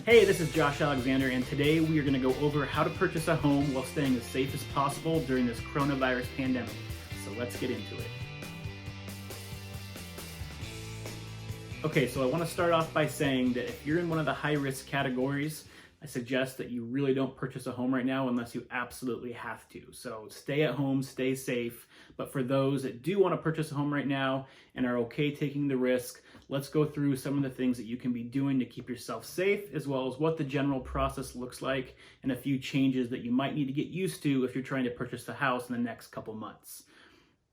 Hey, this is Josh Alexander, and today we are going to go over how to purchase a home while staying as safe as possible during this coronavirus pandemic. So let's get into it. Okay, so I want to start off by saying that if you're in one of the high-risk categories, I suggest that you really don't purchase a home right now unless you absolutely have to. So stay at home, stay safe. But for those that do want to purchase a home right now and are okay taking the risk, let's go through some of the things that you can be doing to keep yourself safe, as well as what the general process looks like and a few changes that you might need to get used to if you're trying to purchase a house in the next couple months.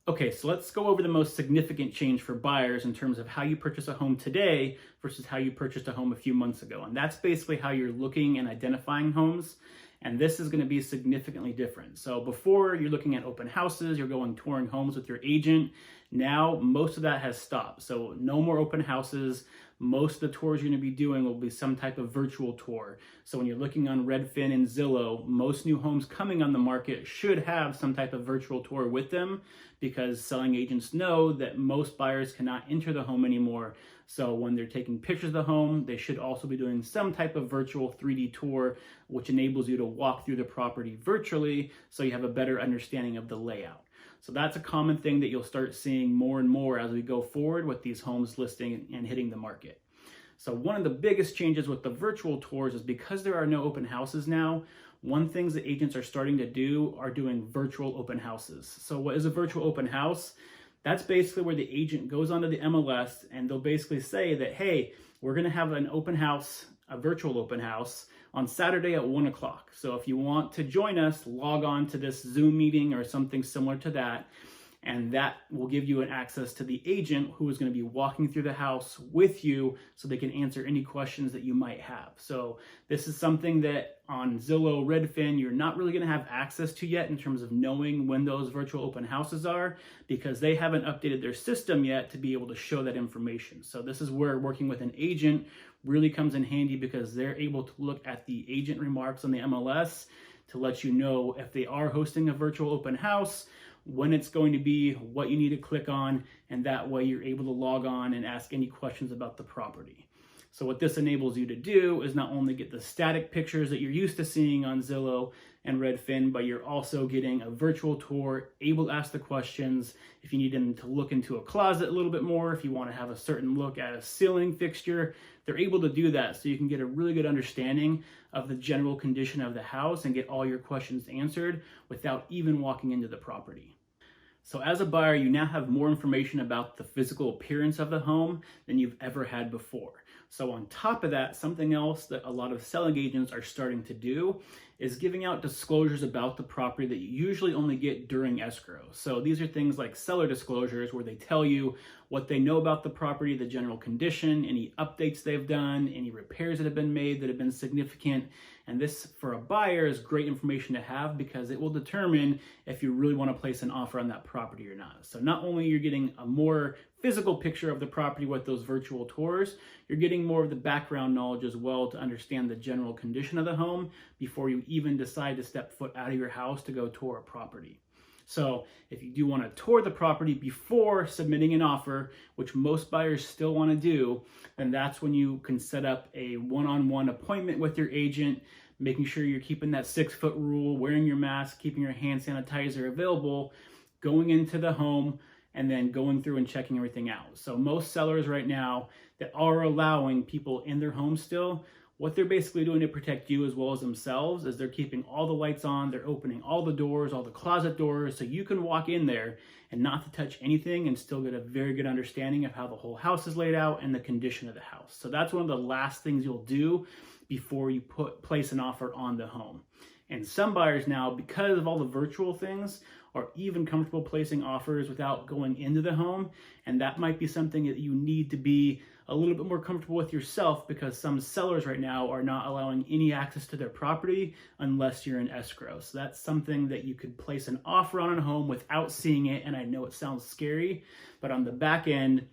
Okay, so let's go over the most significant change for buyers in terms of how you purchase a home today versus how you purchased a home a few months ago. And that's basically how you're looking and identifying homes. And this is going to be significantly different. So before, you're looking at open houses, you're going touring homes with your agent. Now, most of that has stopped. So no more open houses. Most of the tours you're going to be doing will be some type of virtual tour. So when you're looking on Redfin and Zillow, most new homes coming on the market should have some type of virtual tour with them, because selling agents know that most buyers cannot enter the home anymore. So when they're taking pictures of the home, they should also be doing some type of virtual 3D tour, which enables you to walk through the property virtually so you have a better understanding of the layout. So that's a common thing that you'll start seeing more and more as we go forward with these homes listing and hitting the market. So one of the biggest changes with the virtual tours is because there are no open houses now, one thing that agents are starting to do are doing virtual open houses. So what is a virtual open house? That's basically where the agent goes onto the MLS and they'll basically say that, hey, we're going to have an open house, a virtual open house on Saturday at 1 o'clock. So if you want to join us, log on to this Zoom meeting or something similar to that. And that will give you an access to the agent who is going to be walking through the house with you so they can answer any questions that you might have. So this is something that on Zillow, Redfin, you're not really going to have access to yet in terms of knowing when those virtual open houses are, because they haven't updated their system yet to be able to show that information. So this is where working with an agent really comes in handy, because they're able to look at the agent remarks on the MLS to let you know if they are hosting a virtual open house, when it's going to be, what you need to click on, and that way you're able to log on and ask any questions about the property. So what this enables you to do is not only get the static pictures that you're used to seeing on Zillow and Redfin, but you're also getting a virtual tour, able to ask the questions. If you need them to look into a closet a little bit more, if you want to have a certain look at a ceiling fixture, they're able to do that so you can get a really good understanding of the general condition of the house and get all your questions answered without even walking into the property. So as a buyer, you now have more information about the physical appearance of the home than you've ever had before. So on top of that, something else that a lot of selling agents are starting to do is giving out disclosures about the property that you usually only get during escrow. So these are things like seller disclosures, where they tell you what they know about the property, the general condition, any updates they've done, any repairs that have been made that have been significant. And this, for a buyer, is great information to have, because it will determine if you really want to place an offer on that property or not. So not only you're getting a more physical picture of the property with those virtual tours, you're getting more of the background knowledge as well to understand the general condition of the home before you even decide to step foot out of your house to go tour a property. So if you do want to tour the property before submitting an offer, which most buyers still want to do, then that's when you can set up a one-on-one appointment with your agent, making sure you're keeping that 6-foot rule, wearing your mask, keeping your hand sanitizer available, going into the home, and then going through and checking everything out. So most sellers right now that are allowing people in their home still, what they're basically doing to protect you as well as themselves is they're keeping all the lights on, they're opening all the doors, all the closet doors, so you can walk in there and not to touch anything and still get a very good understanding of how the whole house is laid out and the condition of the house. So that's one of the last things you'll do before you place an offer on the home. And some buyers now, because of all the virtual things, are even comfortable placing offers without going into the home. And that might be something that you need to be a little bit more comfortable with yourself, because some sellers right now are not allowing any access to their property unless you're in escrow. So that's something that you could place an offer on a home without seeing it. And I know it sounds scary, but on the back end,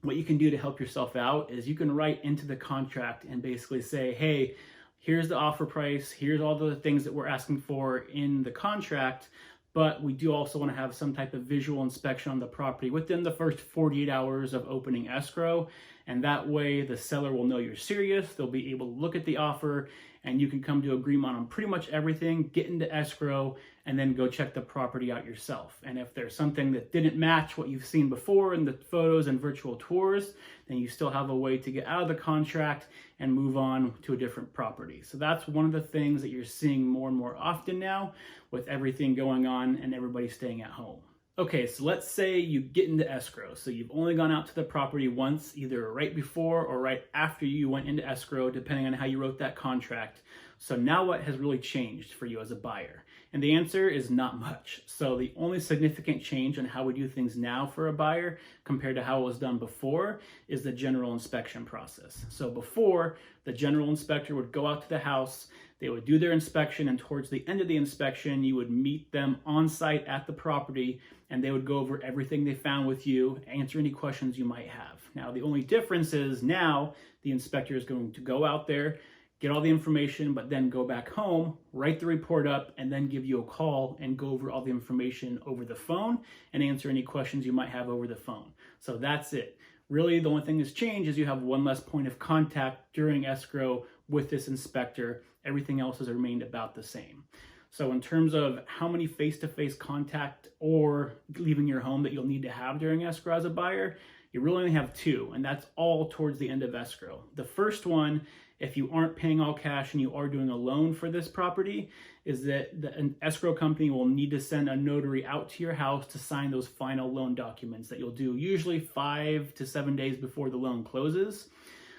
what you can do to help yourself out is you can write into the contract and basically say, hey, here's the offer price, here's all the things that we're asking for in the contract, but we do also want to have some type of visual inspection on the property within the first 48 hours of opening escrow. And that way the seller will know you're serious. They'll be able to look at the offer and you can come to agreement on pretty much everything, get into escrow, and then go check the property out yourself. And if there's something that didn't match what you've seen before in the photos and virtual tours, then you still have a way to get out of the contract and move on to a different property. So that's one of the things that you're seeing more and more often now with everything going on and everybody staying at home. Okay, so let's say you get into escrow. So you've only gone out to the property once, either right before or right after you went into escrow, depending on how you wrote that contract. So now what has really changed for you as a buyer? And the answer is not much. So the only significant change in how we do things now for a buyer compared to how it was done before is the general inspection process. So before, the general inspector would go out to the house, they would do their inspection, and towards the end of the inspection, you would meet them on site at the property, and they would go over everything they found with you, answer any questions you might have. Now, the only difference is now the inspector is going to go out there, get all the information, but then go back home, write the report up, and then give you a call and go over all the information over the phone and answer any questions you might have over the phone. So that's it. Really, the only thing that's changed is you have one less point of contact during escrow with this inspector. Everything else has remained about the same. So in terms of how many face-to-face contact or leaving your home that you'll need to have during escrow as a buyer, you really only have two, and that's all towards the end of escrow. The first one, if you aren't paying all cash and you are doing a loan for this property, is that an escrow company will need to send a notary out to your house to sign those final loan documents that you'll do usually 5 to 7 days before the loan closes.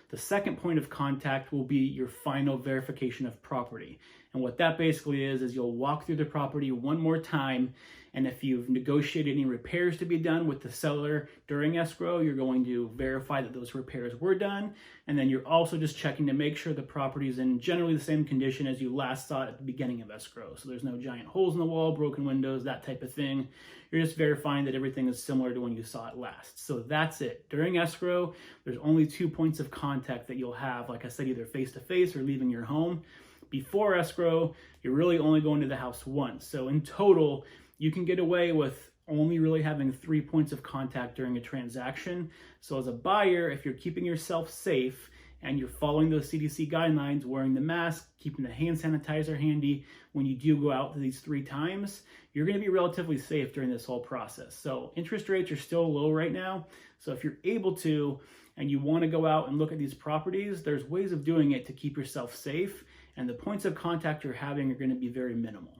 The second point of contact will be your final verification of property. And what that basically is you'll walk through the property one more time, and if you've negotiated any repairs to be done with the seller during escrow, you're going to verify that those repairs were done. And then you're also just checking to make sure the property is in generally the same condition as you last saw it at the beginning of escrow. So there's no giant holes in the wall, broken windows, that type of thing. You're just verifying that everything is similar to when you saw it last. So that's it. During escrow, there's only 2 points of contact that you'll have, like I said, either face-to-face or leaving your home. Before escrow, you're really only going to the house once. So in total, you can get away with only really having 3 points of contact during a transaction. So as a buyer, if you're keeping yourself safe and you're following those CDC guidelines, wearing the mask, keeping the hand sanitizer handy when you do go out these 3 times, you're going to be relatively safe during this whole process. So interest rates are still low right now. So if you're able to and you want to go out and look at these properties, there's ways of doing it to keep yourself safe, and the points of contact you're having are going to be very minimal.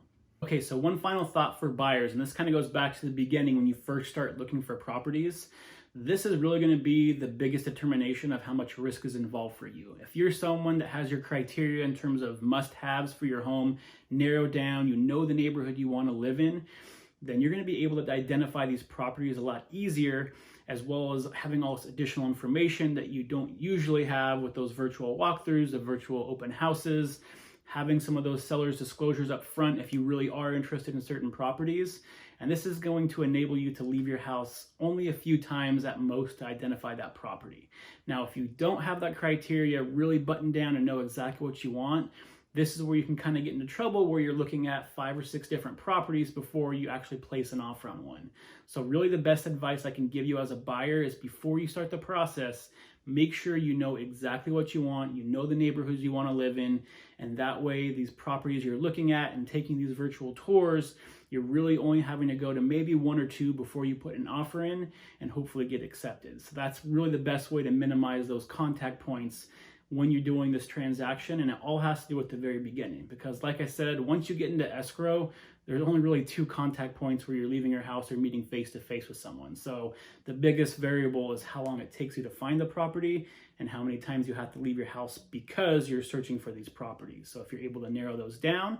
Okay, so one final thought for buyers, and this kind of goes back to the beginning when you first start looking for properties. This is really going to be the biggest determination of how much risk is involved for you. If you're someone that has your criteria in terms of must-haves for your home narrowed down, you know the neighborhood you want to live in, then you're going to be able to identify these properties a lot easier, as well as having all this additional information that you don't usually have with those virtual walkthroughs, the virtual open houses, having some of those sellers' disclosures up front if you really are interested in certain properties. And this is going to enable you to leave your house only a few times at most to identify that property. Now, if you don't have that criteria really buttoned down and know exactly what you want, this is where you can kind of get into trouble, where you're looking at 5 or 6 different properties before you actually place an offer on one. So really the best advice I can give you as a buyer is, before you start the process, make sure you know exactly what you want, you know the neighborhoods you want to live in, and that way these properties you're looking at and taking these virtual tours, you're really only having to go to maybe 1 or 2 before you put an offer in and hopefully get accepted. So that's really the best way to minimize those contact points when you're doing this transaction, and it all has to do with the very beginning, because like I said, once you get into escrow, there's only really 2 contact points where you're leaving your house or meeting face-to-face with someone. So the biggest variable is how long it takes you to find the property and how many times you have to leave your house because you're searching for these properties. So if you're able to narrow those down,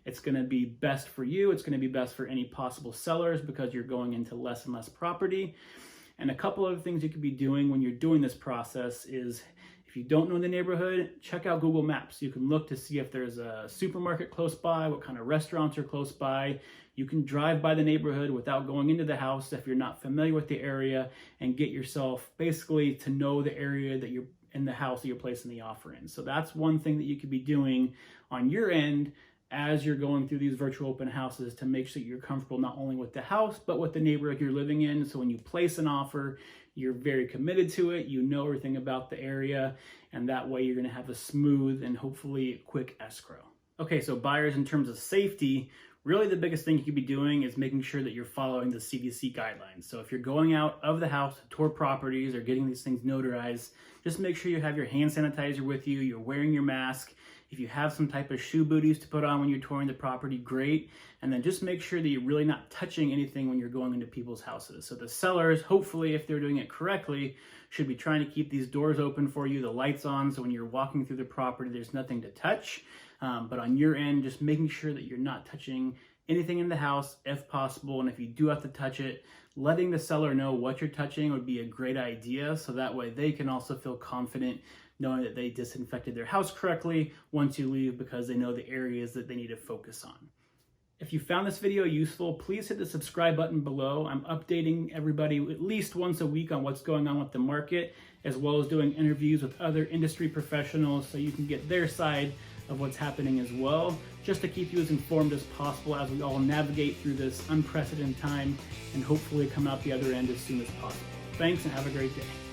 it's going to be best for you. It's going to be best for any possible sellers because you're going into less and less property. And a couple other things you could be doing when you're doing this process is, if you don't know the neighborhood, check out Google Maps. You can look to see if there's a supermarket close by, what kind of restaurants are close by. You can drive by the neighborhood without going into the house if you're not familiar with the area, and get yourself basically to know the area that you're in, the house that you're placing the offer in. So that's one thing that you could be doing on your end as you're going through these virtual open houses, to make sure that you're comfortable not only with the house, but with the neighborhood you're living in. So when you place an offer, you're very committed to it, you know everything about the area, and that way you're going to have a smooth and hopefully quick escrow. Okay, so buyers, in terms of safety, really the biggest thing you could be doing is making sure that you're following the CDC guidelines. So if you're going out of the house to tour properties or getting these things notarized, just make sure you have your hand sanitizer with you, you're wearing your mask. If you have some type of shoe booties to put on when you're touring the property, great. And then just make sure that you're really not touching anything when you're going into people's houses. So the sellers, hopefully, if they're doing it correctly, should be trying to keep these doors open for you, the lights on, so when you're walking through the property, there's nothing to touch. But on your end, just making sure that you're not touching anything in the house if possible. And if you do have to touch it, letting the seller know what you're touching would be a great idea. So that way they can also feel confident knowing that they disinfected their house correctly once you leave, because they know the areas that they need to focus on. If you found this video useful, please hit the subscribe button below. I'm updating everybody at least once a week on what's going on with the market, as well as doing interviews with other industry professionals so you can get their side of what's happening as well, just to keep you as informed as possible as we all navigate through this unprecedented time and hopefully come out the other end as soon as possible. Thanks and have a great day.